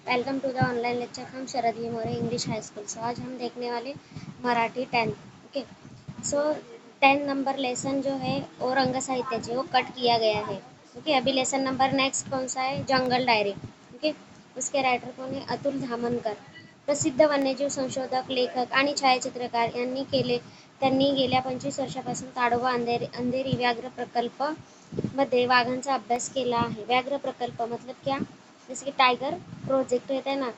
Welcome to the online lecture from Sharad More English high school. So आज हम देखने वाले Marathi 10। Okay, so 10 number lesson जो है वो रंग साहित्याचे वो कट किया गया है। ओके, अभी लेसन नंबर नेक्स्ट कौन सा है? जंगल डायरी। ओके, उसके रायटर कौन है? अतुल धामनकर, प्रसिद्ध वन्यजीव संशोधक, लेखक आणि छायाचित्रकार यांनी त्यांनी गेल्या 25 वर्षापासून ताडोबा अंधेरी व्याघ्र प्रकल्प मध्ये वाघांचा अभ्यास केला आहे। व्याघ्र प्रकल्प मतलब क्या? जसे की टायगर प्रोजेक्ट येते ना,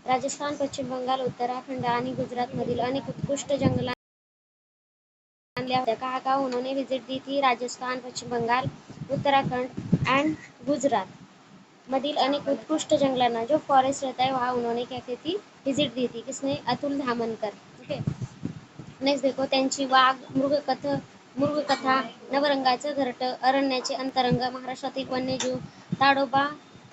राजस्थान, पश्चिम बंगाल, उत्तराखंड आणि गुजरातमधील अनेक उत्कृष्ट जंगलांना कहा उन्होंने विजिट दी थी? राजस्थान, पश्चिम बंगाल, उत्तराखंड एंड गुजरात मधील अनेक उत्कृष्ट जंगलांना जो फॉरेस्ट रहता है वहाँ उन्होंने क्या की थी? विजिट दी थी। किसने? अतुल धामनकर। ओके, नेक्स्ट देखो, त्यांची वाघ, मृगकथा, नवरंगाचं घरट, अरण्याचे अंतरंग, महाराष्ट्रातील वन्यजीव, ताडोबा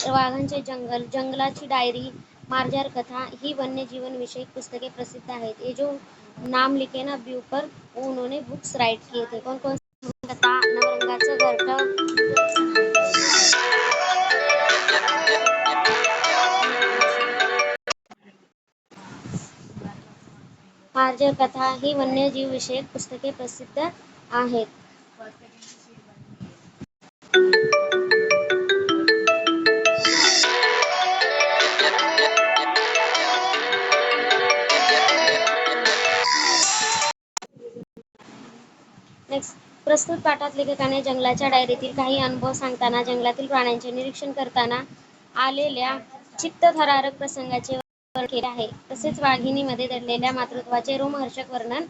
वाघांचे जंगल, जंगलाची डायरी, मार्जार कथा ही वन्यजीवन विषयक पुस्तके प्रसिद्ध आहेत। ये जो नाम लिखे ना अभी ऊपर, वो उन्होंने बुक्स राइट किए थे। कौन कौन? कथा, नवरंगाचं घरट, मार्जार कथा ही वन्यजीव विषयक पुस्तके प्रसिद्ध आहेत। नेक्स्ट, प्रस्तुत पाठात लेखकाने जंगलाच्या डायरीतील काही अनुभव सांगताना जंगलातील प्राण्यांचे निरीक्षण करताना आलेल्या चित्तथरारक प्रसंगाचे वर्णन केले आहे। तसेच वाघिणीमध्ये दडलेल्या मातृत्वाचे रोमहर्षक वर्णन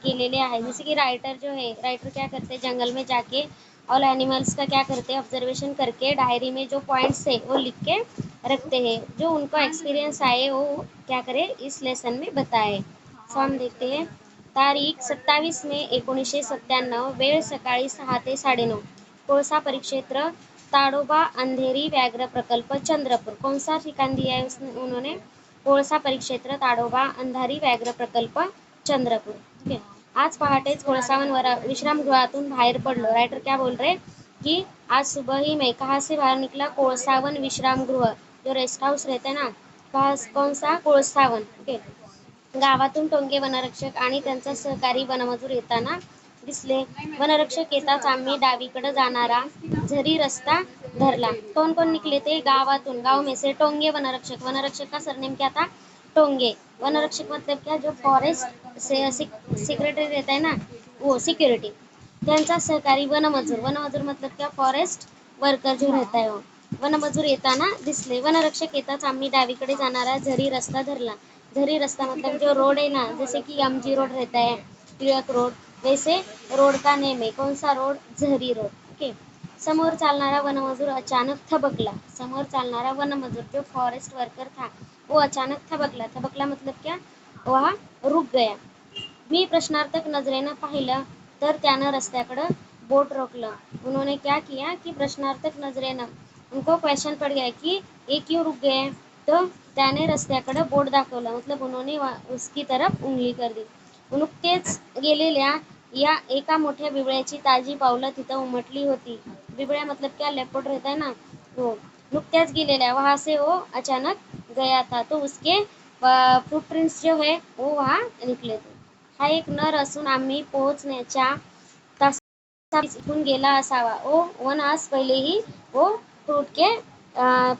केलेले आहे। जैसे कि राइटर जो है, राइटर क्या करते, जंगल में जाके ऑल एनिमल्स का क्या करते, ऑब्जर्वेशन करके डायरी में जो पॉइंट्स है वो लिख के रखते हैं। जो उनको एक्सपीरियंस आए वो क्या करे, इस लेसन में बताए। सो हम देखते हैं, तारीख 27 मे 1997, वेळ सकाळी 6 ते 9:30, कोळसा परिक्षेत्र ताडोबा अंधेरी व्याघ्र प्रकल्प चंद्रपुर। कौन सा ठिकाण दिया है उन्होंने? कोळसा परिक्षेत्र ताडोबा अंधारी व्याघ्र प्रकल्प चंद्रपुर। ठीक है, आज पहाटेच कोळसावन विश्रामगृहातून बाहेर पडलो। राइटर क्या बोल रहे कि आज सुबह ही मैं कहाँ से बाहर निकला? कोळसावन विश्रामगृह, जो रेस्ट हाउस रहते ना, कौन सा? कोळसावन। ओके, गावातून टोंगे वनरक्षक आणि त्यांचा सहकारी वनमजूर येताना दिसले। वनरक्षक येताच आम्ही डावीकडे जाणारा झरी रस्ता धरला। कौन कौन निकले थे? गावातून, गाव में से टोंगे वनरक्षक, वनरक्षक का सरनेम क्या था? टोंगे। वनरक्षक मतलब क्या? जो फॉरेस्ट से सेक्रेटरी रहता है ना, वो सिक्योरिटी। त्यांचा सहकारी वनमजूर, वनमजूर मतलब क्या? फॉरेस्ट वर्कर जो रहता है वो। वनमजूर येताना दिसले। वनरक्षक येताच आम्ही डावीकडे जाणारा झरी रस्ता धरला। झरी रास्ता मतलब जो रोड है ना, जैसे कि एमजी रोड रहता है, टिळक रोड, वैसे रोड का नेम है। कौन सा रोड? झरी रोड। ओके, समोर चालणारा वनमजूर अचानक थबकला। समोर चालणारा वनमजूर जो फॉरेस्ट वर्कर था वो अचानक थबकला। थबकला मतलब क्या? वह रुक गया। मी प्रश्नार्थक नजरेनं पाहिलं तर त्यानं रस्त्याकडं बोट रोकलं। उन्होंने क्या किया कि प्रश्नार्थक नजरेनं, उनको क्वेश्चन पड़ गया कि ये क्यों रुक गए, तो त्याने रस्त्याकडे बोट दाखवलं, मतलब उन्होंने उसकी तरफ उंगली कर दी। नुकतेच गेलेल्या या एका मोठ्या बिबळ्याची ताजी पावलं तिथं उमटली होती। बिबळ्या मतलब क्या? लेपर्ड रहता है ना, वो। नुकत्याच गेलेल्या, वहां से वो अचानक गया था, तो उसके फुटप्रिंट्स जो है वो वहाँ निकले थे। हा एक नर असून आम्ही पोहोचण्याच्या तासाभरात इथून गेला असावा। वो 1 आवर्स पहिलेही वो फ्रूट के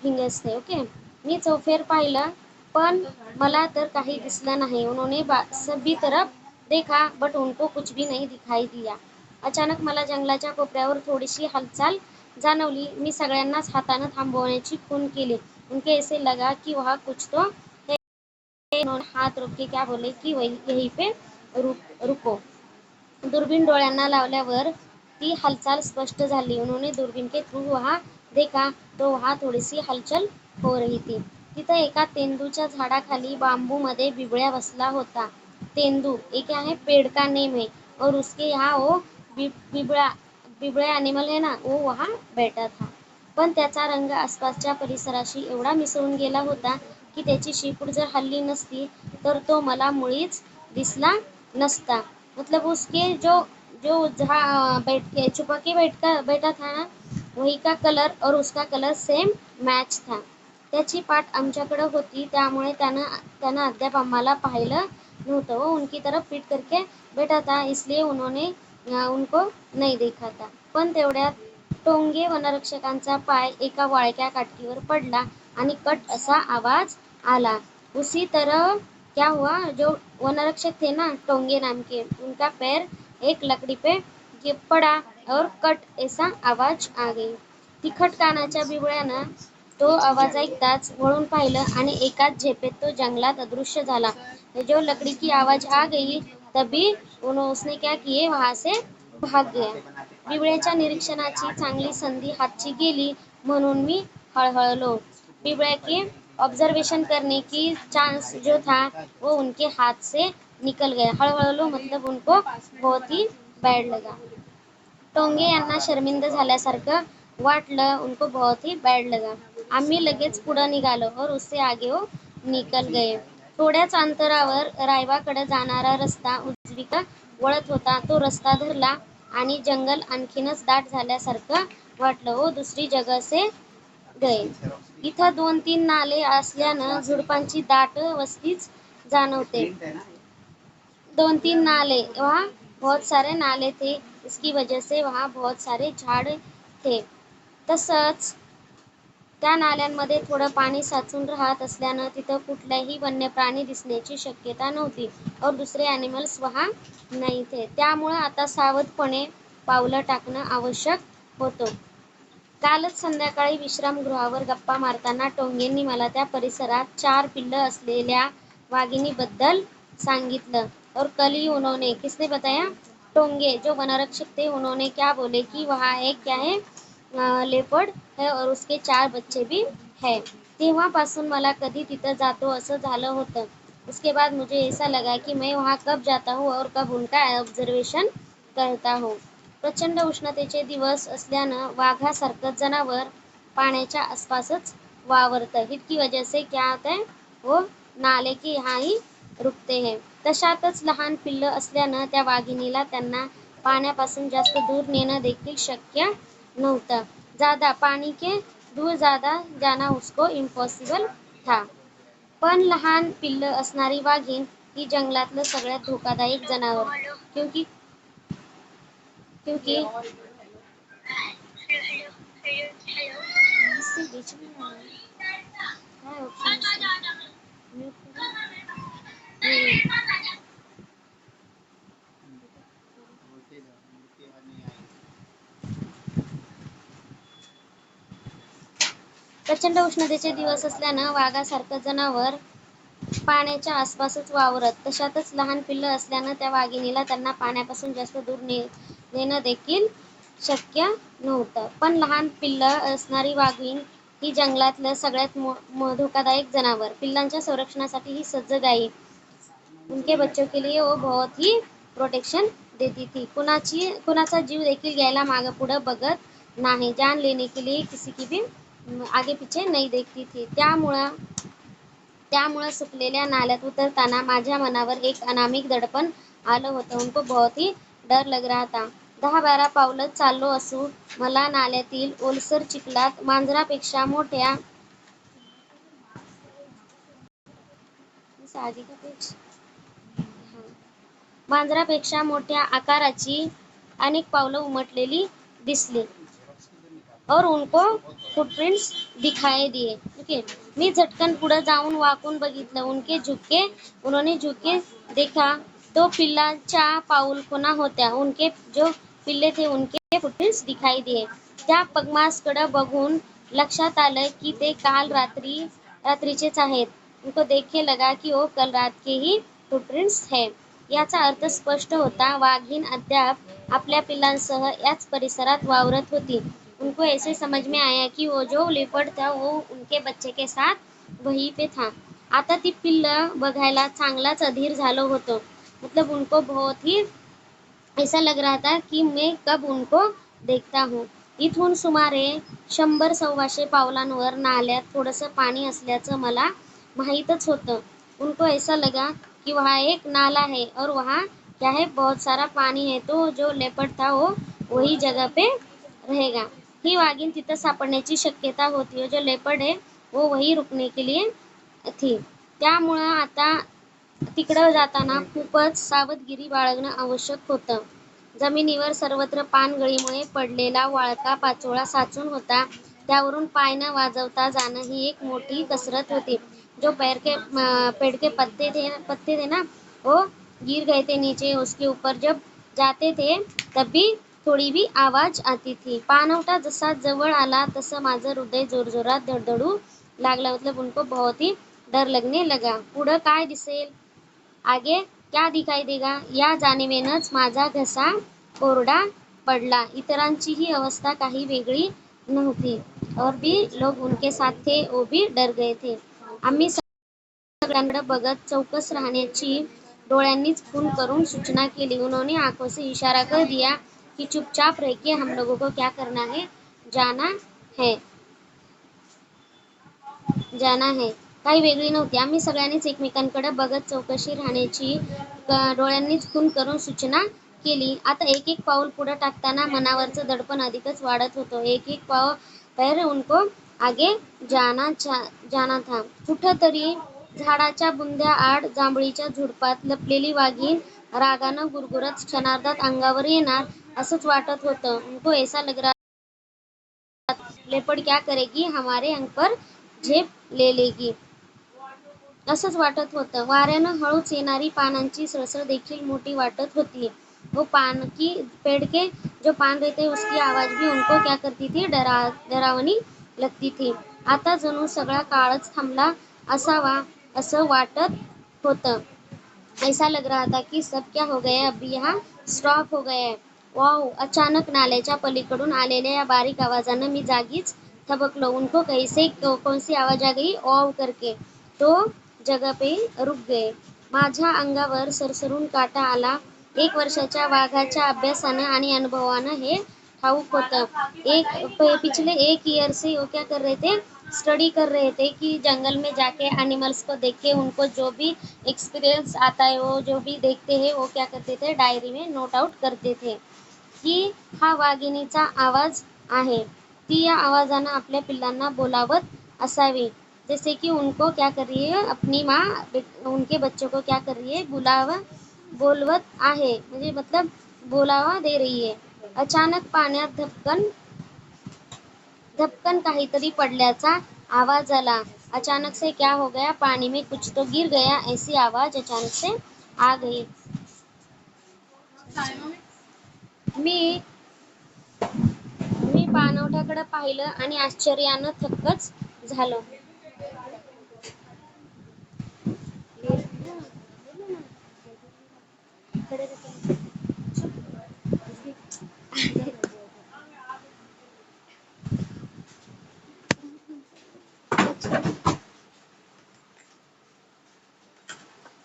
फिंगर्स थे। ओके, मी चौफेर पाहिलं पण मला तर काही दिसलं नाही। उन्होंने सभी तरफ देखा बट उनको कुछ भी नहीं दिखाई दिया। अचानक मला जंगलाच्या कोपऱ्यावर थोडीशी हालचाल जाणवली। मी सगळ्यांनाच हातानं थांबवण्याची खूण केली। उनके ऐसे लगा कि वहाँ कुछ तो है। उन्होंने हात रोक के क्या बोले कि यहीं पे रुको। दुर्बीण डोळ्यांना लावल्यावर ती हालचाल स्पष्ट झाली। उन्होंने दूरबीन के थ्रू वहाँ देखा तो वहाँ थोडीशी हलचल हो रही थी। तिथं एका तेंदूच्या झाडाखाली बांबूमध्ये बिबळ्या बसला होता। तेंदू एक क्या है? पेड़ का नेम है, और उसके यहाँ वो बिबळ्या एनिमल है ना, वो वहाँ बैठा था। पण त्याचा रंग आसपासच्या परिसराशी एवढा मिसळून गेला होता की त्याची शेपूट जर हल्ली नसती तर तो मला मुळीच दिसला नसता। मतलब उसके जो जो जहाँ बैठ के छुपा के बैठा था ना, वही का कलर और उसका कलर सेम मैच था। त्याची पाठ आमच्याकडे होती, त्यामुळे त्यानं अद्याप आम्हाला पाहिलं नव्हतं. वो उनकी तरफ पीट करके बैठा था, इसलिए उन्होंने उनको नहीं देखा था. पण तेवढ्यात टोंगे वनरक्षकांचा पाय एका वाळक्या काटकीवर पडला आणि कट असा आवाज आला. उसी तरह क्या हुआ, जो वनरक्षक थे ना, टोंगे नाम के, उनका पैर एक लकड़ी पे पड़ा और कट ऐसा आवाज आ गई. तिखट कानाच्या बिबळ्यानं तो आवाज ऐकताच वळून पाहिलं आणि एकाच झेपेत तो जंगलात अदृश्य झाला. जो लकड़ी की आवाज आ गई तभी उसने क्या किए, वहां से भाग गया. बिबळ्याच्या निरीक्षणाची चांगली संधी हातची गेली म्हणून मी हळहळलो. बिबळ्या के ऑब्जर्वेशन करने की चांस जो था वो उनके हाथ से निकल गया. हळहळलो मतलब उनको बहुत ही बैड लगा. टोंगे यांना शर्मिंद झाल्यासारखं वाटलं. उनको बहुत ही बैड लगा. आम्ही लगेच पुढं निघालो और उससे आगे वो निकल गए. थोड्याच अंतरावर रायवाकडे जाणारा रस्ता उजवीकडे वळत होता. तो रस्ता धरला आणि जंगल आणखीनच दाट झाल्यासारखं वाटलं. वो दुसरी जगह से गए. इथं 2-3 नाले असल्यानं झुडपांची दाट वस्तीच जाणवते. 2-3 नाले, वहाँ बहुत सारे नाले थे, इसकी वजह से वहाँ बहुत सारे झाड थे. तसंच त्या नाल्यांमध्ये थोडं पाणी साचून राहत असल्यानं तिथं कुठलाही वन्य प्राणी दिसण्याची शक्यता नव्हती और दुसरे ॲनिमल्स वहाँ नहीं थे. त्यामुळं आता सावधपणे पावलं टाकणं आवश्यक होतं. कालच संध्याकाळी विश्रामगृहावर गप्पा मारताना टोंगेंनी मला त्या परिसरात 4 पिल्लं असलेल्या वाघिणीबद्दल सांगितलं. और कल ही उन्होंने, किसने बताया, टोंगे जो वनरक्षक थे, उन्होंने क्या बोले कि वहाँ एक क्या है, लेपर्ड है और उसके 4 बच्चे भी है. तेव्हापासून मला कधी तिथं जातो असं झालं होतं. उसके बाद मुझे ऐसा लगा कि मैं वहाँ कब जाता हूँ और कब उनका ऑब्झर्वेशन करता हूँ. प्रचंड उष्णतेचे दिवस असल्यानं वाघासारखं जनावर पाण्याच्या आसपासच वावरतं. इसकी वजह से क्या होता है, वो नाले के यहाँ ही रुकते हैं. तशातच लहान पिल्लं असल्यानं त्या वाघिणीला त्यांना पाण्यापासून जास्त दूर नेणं देखील शक्य नव्हतं. पाणी के दूर ज्यादा जाना उसको इम्पॉसिबल था. पण लहान पिल्लं असणारी वाघीण ही जंगलातलं सगळ्यात धोकादायक जनावर. क्योंकि क्योंकि इससे बीच में काय ऑप्शन म्यूट प्रचंड उष्णतेचे दिवस असल्यानं वाघासारखं जनावर पाण्याच्या आसपासच वावरत. तशातच लहान पिल्लं असल्यानं त्या वाघिणीला त्यांना पाण्यापासून जास्त दूर नेणं देखील शक्य नव्हतं. पण लहान पिल्लं असणारी वाघीण ही जंगलातलं सगळ्यात धोकादायक जनावर. पिल्लांच्या संरक्षणासाठी ही सज्ज गायी उनके बच्चों के लिए वो बहुत ही प्रोटेक्शन देती थी. कुणाचा जीव देखील घ्यायला मागं पुढं बघत नाही. जान लेने के लिए किसी की भी आगे पीछे नहीं देखती थी. त्यामुळं सुकलेल्या नाल्यात उतरताना माझ्या मनावर एक अनामिक दडपण आलं होतं. उनको बहुत ही डर लग रहा था. 10-12 पावलं चाललो असू मला नाल्यातील ओलसर चिखलात मांजरापेक्षा मोठ्या मांजरापेक्षा मोठ्या आकाराची अनेक पावलं उमटलेली दिसली. और उनको फुटप्रिंट्स दिखाई दिए. ओके, मी झटकन पुढं जाऊन वाकून बघितलं. उन्होंने झुके देखा तो पिल्लाच्या पाऊलखुणा होत्या. उनके जो पिल्ले थे उनके फुटप्रिंट्स दिखाई दिए. त्या पगमासकडं बघून लक्षात आलं की ते काल रात्रीचेच आहेत. उनको देखे लगा की वो कल रात के ही फुटप्रिंट्स है. याचा अर्थ स्पष्ट होता. वाघीण अद्याप आपल्या पिल्लांसह याच परिसरात वावरत होती. उनको ऐसे समझ में आया कि वो जो लेपर्ड था वो उनके बच्चे के साथ वहीं पे था. आता ती पिल्लं बघायला चांगलाच अधीर झालो होतो. मतलब उनको बहुत ही ऐसा लग रहा था कि मैं कब उनको देखता हूँ. इथून सुमारे 100-125 पावलांवर नाल्यात थोडंसं पाणी असल्याचं मला माहीतच होतं. उनको ऐसा लगा कि वहाँ एक नाला है और वहाँ क्या है, बहुत सारा पानी है. तो जो लेपर्ड था वो वही जगह पे रहेगा. ही वाघीण तिथं सापडण्याची शक्यता होती. जो लेपर्ड है वो वही रुकने के लिए थी. त्यामुळं आता तिकडं जाताना खूपच सावधगिरी बाळगणं आवश्यक होतं. जमिनीवर सर्वत्र पानगळीमुळे पडलेला वाळका पाचोळा साचून होता. त्यावरून पाय न वाजवता जाणं ही एक मोठी कसरत होती. जो पेड़ के पत्ते थे ना, वो गिर गए थे नीचे. उसके ऊपर जब जाते थे तब भी थोडी भी आवाज आती थी. पाणवठा जसा जवळ आला तसं माझं हृदय जोरजोरात धडधडू लागलं. मतलब उनको बहुत ही डर लगने लगा. पुढं काय दिसेल, आगे क्या दिखाई देगा या जाणिवेनंच माझा घसा कोरडा पडला. इतरांचीही अवस्था काही वेगळी नव्हती. और भी लोग उनके साथ थे, वो भी डर गए थे. आम्ही सगळ्यांकडे बघत चौकस राहण्याची डोळ्यांनीच खून करून सूचना केली. उन्होंने आंखों से इशारा कर दिया कि चुपचाप रहिए, हम लोगों को क्या करना है, जाना है. जाना है. काही वेगळी नव्हती. आम्ही सगळ्यांनीच एकमेकांकडे बघत चौकशी राहण्याची डोळ्यांनीच खून करून सूचना केली. आता एक एक पाऊल पुढे टाकताना मनावरचं दडपण अधिकच वाढत होतं. एक एक पैर उनको आगे जाना था. कुठंतरी झाडाच्या बुंध्याआड जांभळीच्या झुडपात लपलेली वाघीण रागानं गुरगुरत क्षणार्धात अंगावर येणार असंच वाटत होतं. उनको ऐसा लग रहा लेपर्ड क्या करेगी, हमारे अंग पर झेप ले लेगी. असंच वाटत होतं. वाऱ्यानं हळूच येणारी पानांची सळसळ देखील मोठी वाटत होती. वो पेड़ के जो पान रहते उसकी आवाज भी उनको क्या करती थी, डरावनी लगती थी. आता जणू सगळा काळच थांबला असावा असं वाटत होतं. ऐसा लग रहा था कि सब क्या हो गया, अभी यहाँ स्टॉप हो गया है. वाव. अचानक नाल्याच्या पलीकडून आलेल्या या बारीक आवाजानं मी जागीच थबकलो. उनको कैसे कौन सी आवाज आ गई, वाव करके तो जगह पे रुक गए. माझ्या अंगावर सरसरून काटा आला. 1 वर्षाच्या वाघाच्या अभ्यासानं आणि अनुभवानं हे ठाऊक होतं. पिछले 1 ईयर से वो क्या कर रहे थे, स्टडी कर रहे थे कि जंगल में जाके एनिमल्स को देख के उनको जो भी एक्सपीरियंस आता है, वो जो भी देखते हैं वो क्या करते थे, डायरी में नोट आउट करते थे की हा वाघिणीचा आवाज आहे. ती या आवाजानं आपल्या पिल्लांना बोलावत असावी. जैसे कि उनको क्या कर रही है, अपनी माँ उनके बच्चों को क्या कर रही है, बोलवत आहे. म्हणजे मतलब बोलावा दे रही है. अचानक पाण्यात धपकन काहीतरी पडल्याचा आवाज आला. अचानक से क्या हो गया, पानी में कुछ तो गिर गया, ऐसी आवाज अचानक से आ गई. मी पाणवठ्याकडे पाहिलं आणि आश्चर्यानं थक्कच झालो.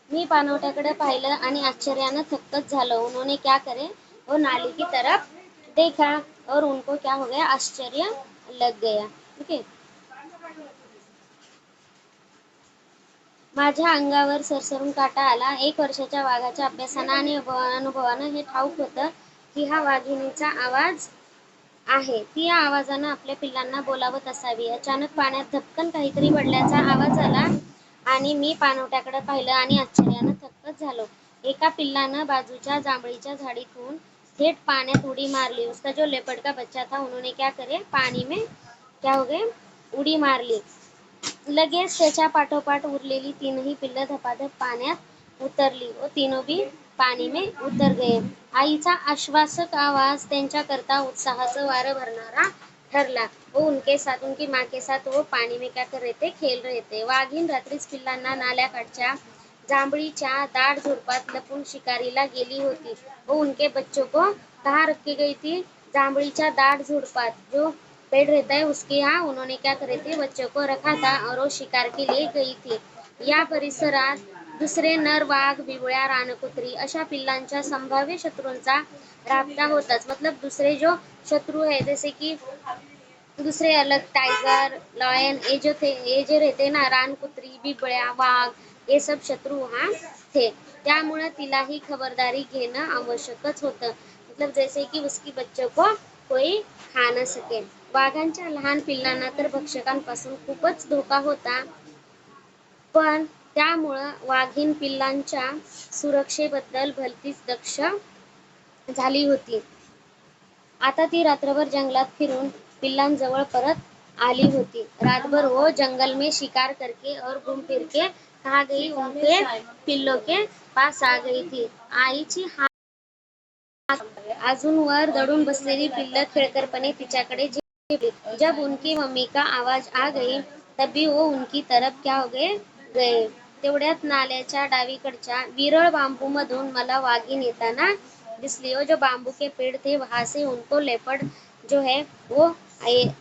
मी पाणवठ्याकडे पाहिलं आणि आश्चर्यानं थक्कच झालो. उन्होंने क्या करे, वो नाली की तरफ देखा और उनको क्या हो गया, आश्चर्य लग गया. ठीक है. माझ्या अंगावर सरसरून काटा आला. 1 वर्षाच्या वाघाच्या अभ्यासानं आणि अनुभवानं हे ठाऊक होतं की हा वाघिणीचा आवाज आहे. ती या आवाजानं आपल्या पिल्लांना बोलावत असावी. अचानक पाण्यात धपकन काहीतरी पडल्याचा आवाज आला आणि मी पाणवठ्याकडे पाहिलं आणि आश्चर्यानं थक्कच झालो. एका पिल्लानं बाजूच्या जांभळीच्या झाडीतून थेट पाण्यात उडी मारली. उसका जो लेपर्ड का बच्चा था, उन्होंने क्या करे, पाणी में क्या हो गए, उडी मारली. लगेच त्याच्या पाठोपाठ उरलेली 3ही पिल्लं धपाधप पाण्यात उतरली. वो तीनों भी पानी में उतर गए. आईचा आश्वासक आवाज त्यांच्याकरता उत्साहाचं वारं भरणारा ठरला. वो उनकी माँ के साथ वो पानी में क्या कर रहे थे, खेल रहे थे. वाघीण रात्रीच पिल्लांना नाल्याकाठच्या जांभळीच्या दाट झुडपात लपून शिकारीला गेली होती. वो उनके बच्चों को कहाँ रखी गई थी, जांभळीच्या दाट झुडपात जो पेड़ रहता है उसके यहाँ उन्होंने क्या करे थे, बच्चों को रखा था और वो शिकार के लिए गई थी. या परिसरात दुसरे नर वाघ, बिबळ्या, रानकुत्री अशा पिल्लांच्या संभाव्य शत्रूंचा राबता होताच. मतलब दूसरे जो शत्रु है, जैसे कि दूसरे अलग टाइगर, लॉयन, ये जो रहते ना, रानकुत्री, बिबळ्या, वाघ, ये सब शत्रु वहाँ थे. त्यामुळे तिलाही खबरदारी घेणं आवश्यकच होतं. मतलब जैसे कि उसकी बच्चों को कोई खा न सके. वाघांच्या लहान पिल्लांना तर भक्षकांपासून खूपच धोका होता, पण त्यामुळं वाघीण पिल्लांच्या सुरक्षेबद्दल भलतीच दक्ष झाली होती. आता ती रात्रभर जंगलात फिरून पिल्लांजवळ परत आली होती. रातभर वो जंगल में शिकार करके और घूम फिर के कहा गई उनके पिल्लों के पास आ गई थी. आईची अजून वर दडून बसलेली पिल्लं खेळकरपणे तिच्याकडे झेपली. जब उनकी मम्मी का आवाज आ गई तभी वो उनकी तरफ क्या हो गए. तेवढ्यात नाल्याच्या डावीकडच्या विरळ बांबूमधून मला वाघीण येताना दिसली. वो जो बांबू के पेड़ थे वहां से उनको लेपर्ड जो है वो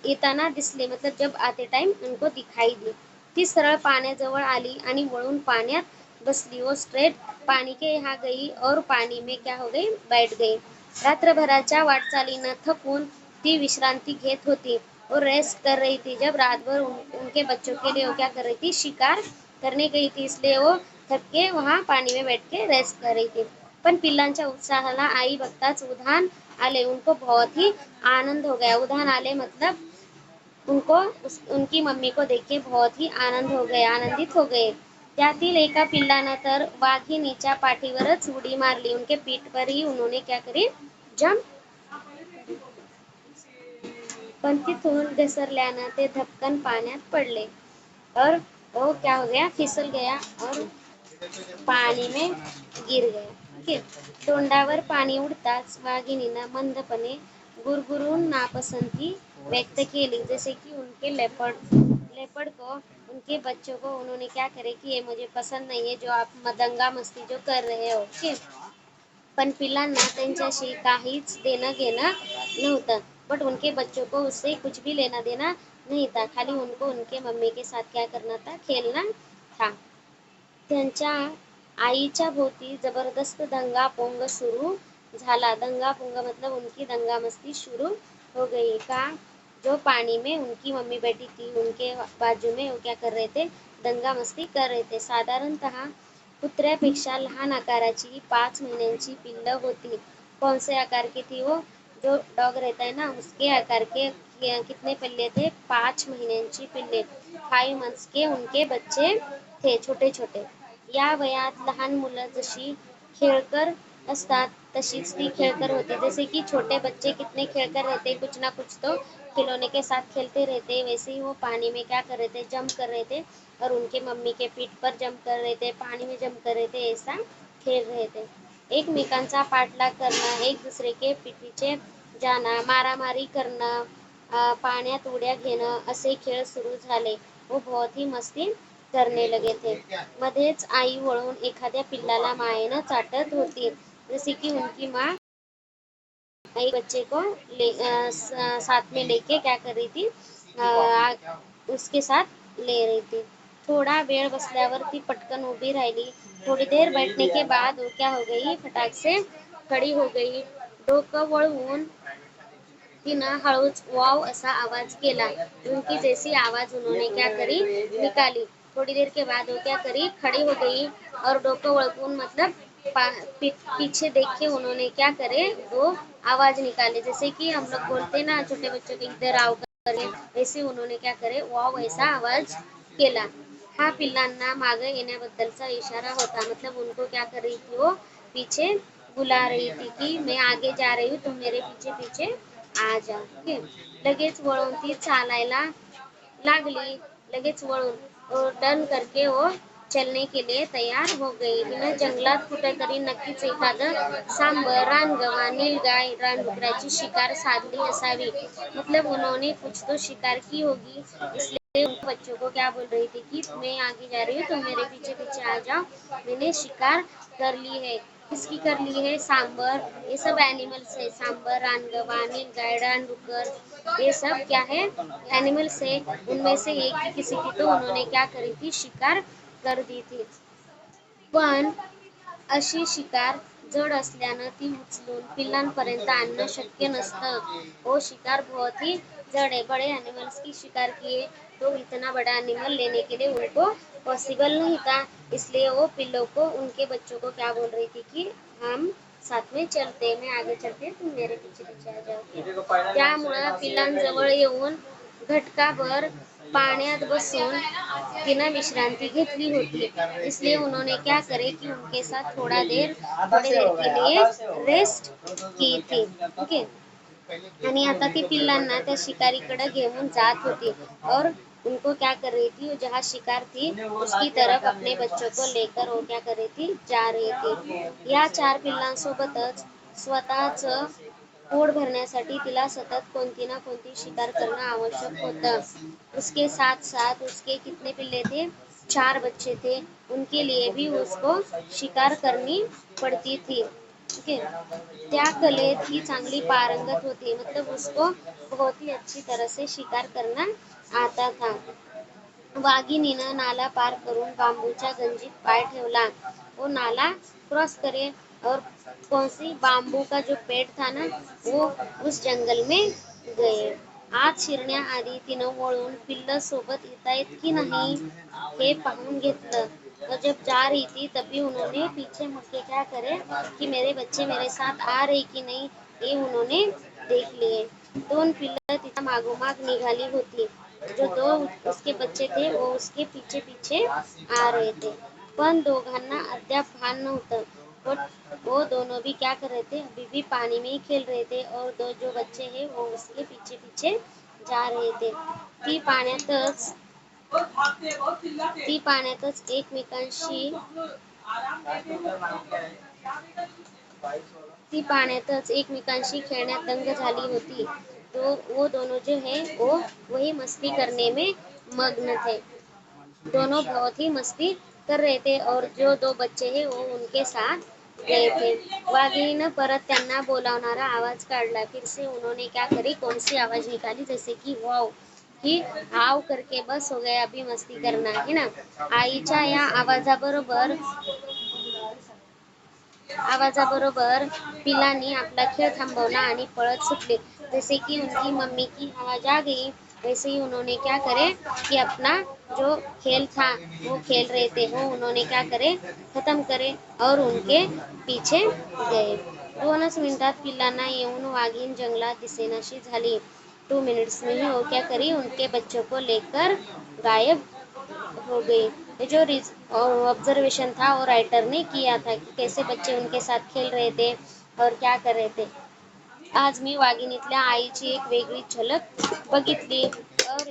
येताना दिसले. मतलब जब आते टाइम उनको दिखाई दी. ती सरळ पाण्याजवळ आली आणि वळून पाण्यात बसली. वो स्ट्रेट पानी के यहाँ गई और पानी में क्या हो गई बैठ गई. रात्रभराच्या वाटचालीनं थकून ती विश्रांती घेत होती और रेस्ट कर रही थी. जब रात भर उनके बच्चों के लिए वो क्या कर रही थी, शिकार करने गई थी, इसलिए वो थक के वहाँ पानी में बैठ के रेस्ट कर रही थी. पण पिल्लांच्या उत्साहाला आई बघताच उधाण आले. उनको बहुत ही आनंद हो गया. उधाण आले मतलब उनको उनकी मम्मी को देख के बहुत ही आनंदित हो गए. त्यातील एका पिल्लानं तर वाघिणीच्या पाठीवरच उडी मारली. उनके पीठ पर ही उन्होंने क्या करी, जंप. पण तिथून घसरल्यानं ते धपकन पाण्यात पडले और वो क्या हो गया, फिसल गया और पाणी में गिर गया. ओके. तोंडावर पाणी उडताच वाघिणीनं मंदपणे गुरगुरून नापसंती व्यक्त केली. जैसे कि उनके लेपर्ड को उनके बच्चों को उन्होंने क्या करे कि ये मुझे पसंद नहीं है जो आप दंगा मस्ती जो कर रहे हो. ओके. पण पिल्लांना त्यांच्याशी काहीच देणं घेणं नव्हतं. बट उनके बच्चों को उससे कुछ भी लेना देना नहीं था. खाली उनको उनके मम्मी के साथ क्या करना था, खेलना था. त्यांच्या आईच्या भोवती जबरदस्त दंगापोंग सुरू झाला. दंगापोंग मतलब उनकी दंगामस्ती शुरू हो गई. का जो पानी में उनकी मम्मी बैठी थी उनके बाजू में वो क्या कर रहे थे, दंगा मस्ती कर रहे थे. साधारणतः कुत्र्यापेक्षा लहान आकाराची 5 महिन्यांची पिल्लं होती. कौन से आकार की थी वो, जो डॉग रहता है ना उसके आकार के कितने पिल्ले थे, 5 महिन्यांची पिल्ले. 5 मंथ्स के उनके बच्चे थे, छोटे छोटे. या वयात लहान मुलं जशी खेळकर असतात तशीच ती खेळकर होती. जैसे कि छोटे बच्चे कितने खेलकर रहते, कुछ ना कुछ तो खिलौने के साथ खेलते रहते, वैसे ही वो पानी में क्या कर रहे थे, जंप कर रहे थे और उनके मम्मी के पीठ पर जंप कर रहे थे, पानी में जंप कर रहे थे, ऐसा खेल रहे थे. एकमेकांचा पाठलाग करणं, एक दुसरे के पीछे जाणं, मारामारी करणं, पाण्यात उड्या घेणं असे खेळ सुरू झाले. वो बहुत ही मस्ती करने लगे थे. मध्येच आई वळून एखाद्या पिल्लाला मायेनं चाटत होती. जैसे कि उनकी माँ एक बच्चे को साथ में लेके क्या कर रही थी, उसके साथ ले रही थी. थोडा वेळ बसल्यावर ती पटकन उभी राहिली. थोड़ी देर बैठने के बाद वो क्या हो गई, फटाक से खड़ी हो गई. डोकं वळवून तिनं हळूच वाव असा आवाज केला. उनकी जैसी आवाज उन्होंने क्या करी, निकाली. थोड़ी देर के बाद वो क्या करी, खड़ी हो गई और डोकं वळवून मतलब पीछे देख के उन्होंने क्या करे, वो आवाज निकाले. जैसे कि हम लोग बोलते ना छोटे बच्चों के इधर आओ करे, वैसे उन्होंने क्या करे, वाव ऐसा आवाज केला. हा पिल्लांना मागे येण्याबद्दलचा इशारा होता. मतलब उनको क्या कर रही थी, वो पीछे बुला रही थी कि मैं आगे जा रही हूँ, तुम मेरे पीछे पीछे आ जाओ. ओके. लगेच वळून ती चालायला लागली. लगेच वळून टर्न करके वो चलने के लिए तैयार हो गई. तिनं जंगलात कुठेतरी नक्कीच एखादं सांबर, रानगवा, नीलगाय, रानडुकराची शिकार साधली असावी. मतलब उन्होंने कुछ तो शिकार की होगी, इसलिए उन बच्चों को क्या बोल रही थी कि मैं आगे जा रही हूँ, तुम मेरे पीछे पीछे आ जाओ, मैंने शिकार कर ली है. किसकी कर ली है, सांबर, ये सब एनिमल्स है. सांबर, रानगवा, नीलगाय, रानडुकर, ये सब क्या है, एनिमल्स है. उनमें से एक ही किसी की तो उन्होंने क्या करी थी, शिकार कर दी थी. पण अशी शिकार जड असल्यानं ती उचलून पिल्लांपर्यंत आणणं शक्य नसतं. वो शिकार बहुत ही जड़ है. बड़े एनिमल्स की शिकार किए तो इतना बड़ा एनिमल लेने के लिए उनको पॉसिबल नहीं था. इसलिए वो पिल्लों को, उनके बच्चों को क्या बोल रही थी कि हम साथ में चलते, मैं आगे चलते तुम मेरे पीछे पीछे आ जाओ. त्यामुळं पिल्लांजवळ येऊन घटकाभर पाण्यात बसून तिनं विश्रांती घेतली होती. इसलिए उन्होंने क्या करे कि उनके साथ थोड़ी देर के लिए रेस्ट की थी. ओके. आणि आता ती पिल्लांना त्या शिकारीकडे घेऊन जात होती और उनको क्या कर रही थी, जहाँ शिकार थी उसकी तरफ अपने बच्चों को लेकर वो क्या कर रही थी, जा रही थी. या 4 पिल्लांसोबतच स्वतःच पोट भरण्यासाठी तिला सतत कोणती ना कोणती शिकार करणं आवश्यक होतं. उसके साथ साथ उसके कितने पिल्ले थे, 4 बच्चे थे, उनके लिए भी उसको शिकार करनी पड़ती थी. ठीक है. त्या कलेत ही चांगली पारंगत होती, मतलब उसको बहुत ही अच्छी तरह से शिकार करना आता था. वाघिणीनं नाला पार करून बांबूच्या गंजीत पाय ठेवला. वो नाला क्रॉस करे और कौन सी बांबू का जो पेड़ था ना, वो उस जंगल में गए. आत शिरण्याआधी तिनं वळून पिल्लं सोबत येतायत की नाही हे पाहून घेतलं. और जब जा रही थी तभी उन्होंने पीछे मुड़ के क्या करे कि मेरे बच्चे मेरे साथ आ रहे की नहीं ये उन्होंने देख लिए. 2 पिल्लं तिच्या मागोमाग निघाली होती. जो 2 उसके बच्चे थे वो उसके पीछे पीछे आ रहे थे, पण दोघांना अद्याप भान नव्हतं. वो दोनों भी क्या कर रहे थे, अभी भी पानी में ही खेल रहे थे और 2 जो बच्चे हैं वो उसके पीछे पीछे जा रहे थे. ती पाण्यातच एकमेकांशी खेळण्यात दंग झाली होती. तो वो दोनों जो है वो वही मस्ती करने में मग्न थे. दोनों बहुत ही मस्ती कर रहे थे और जो 2 बच्चे हैं वो उनके साथ गए थे. वाघिणीनं परत त्यांना बोलावणारा आवाज काढला. फिर से उन्होंने क्या करी, कौन सी आवाज निकाली, जैसे कि वाव, कि हाव करके बस हो गया अभी मस्ती करना है ना. आईच्या या आवाजाबरोबर पिलांनी आपला खेळ थांबवला आणि पळत सुटले. जैसे कि उनकी मम्मी की आवाज आ गई, वैसे ही उन्होंने क्या करे कि अपना जो खेल था वो खेल रहे थे वो उन्होंने क्या करे, खत्म करे और उनके पीछे गए. 2च मिनिटात पिल्लांना येऊन वाघीण जंगलात दिसेनाशी झाली. 2 मिनट्स में ही वो क्या करी, उनके बच्चों को लेकर गायब हो गई. ये जो ऑब्जर्वेशन था वो राइटर ने किया था कि कैसे बच्चे उनके साथ खेल रहे थे और क्या कर रहे थे. आज मी वाघिणीतल्या आईची एक वेगळी झलक बघितली और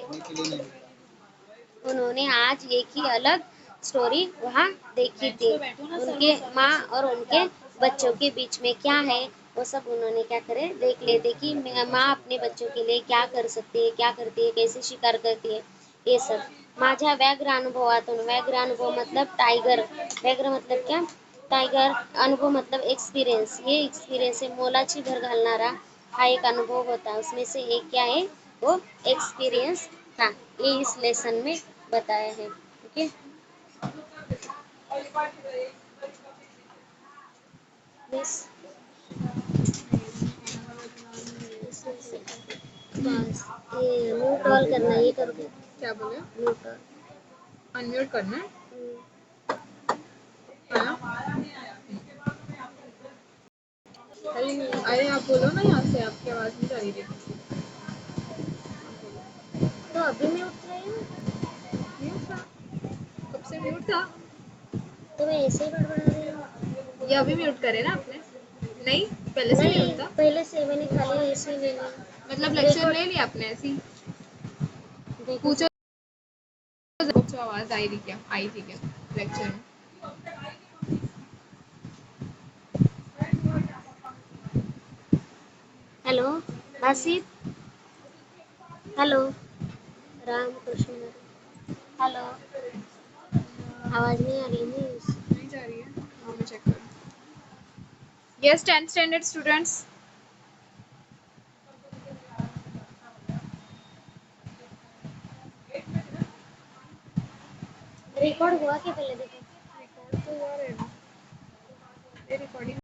उन्होंने आज एक ही अलग स्टोरी वहाँ देखी थी. उनके माँ और उनके बच्चों के बीच में क्या है वो सब उन्होंने क्या करे देख लेते कि माँ अपने बच्चों के लिए क्या कर सकती है, क्या करती है, कैसे शिकार करती है, ये सब. माझ्या व्याघ्र अनुभवातून, व्याघ्र अनुभव मतलब टाइगर, व्याघ्र मतलब क्या, टाइगर, अनुभव मतलब एक्सपीरियंस, ये एक्सपीरियंस है मोलाची भर घालणारा हा एक अनुभव होता. उसमें से एक क्या है, वो एक्सपीरियंस था. ये इस लेसन में बताया है. ओके. मिस बस ये म्यूट ऑल करना, ये कर दो. क्या बोले, म्यूट ऑल. अनम्यूट करना है. हाँ? अरे आप बोलो ना यहाँ से, आपकी आवाज़ नहीं जा रही थी. तो अभी म्यूट रही हूँ म्यूट था, कब से म्यूट था. तो मैं ऐसे ही बड़बड़ा रही हूँ. ये अभी म्यूट करे ना आपने, नहीं पहले से नहीं, म्यूट था. पहले से मैंने खाली ऐसे ही ले लिया. मतलब लेक्चर ले लिया आपने ऐसी. देखो पूछो कुछ आवाज़ आई थी क्या, आई थी क्या लेक्चर में. Hello Asif, hello Ram Krishna, hello, आवाज नहीं आ रही है. नहीं जा रही है, हाँ मैं चेक करूँ. Yes 10th standard students. Record हुआ क्या पहले देखो. रिकॉर्ड तो हुआ रहेगा, ये रिकॉर्डिंग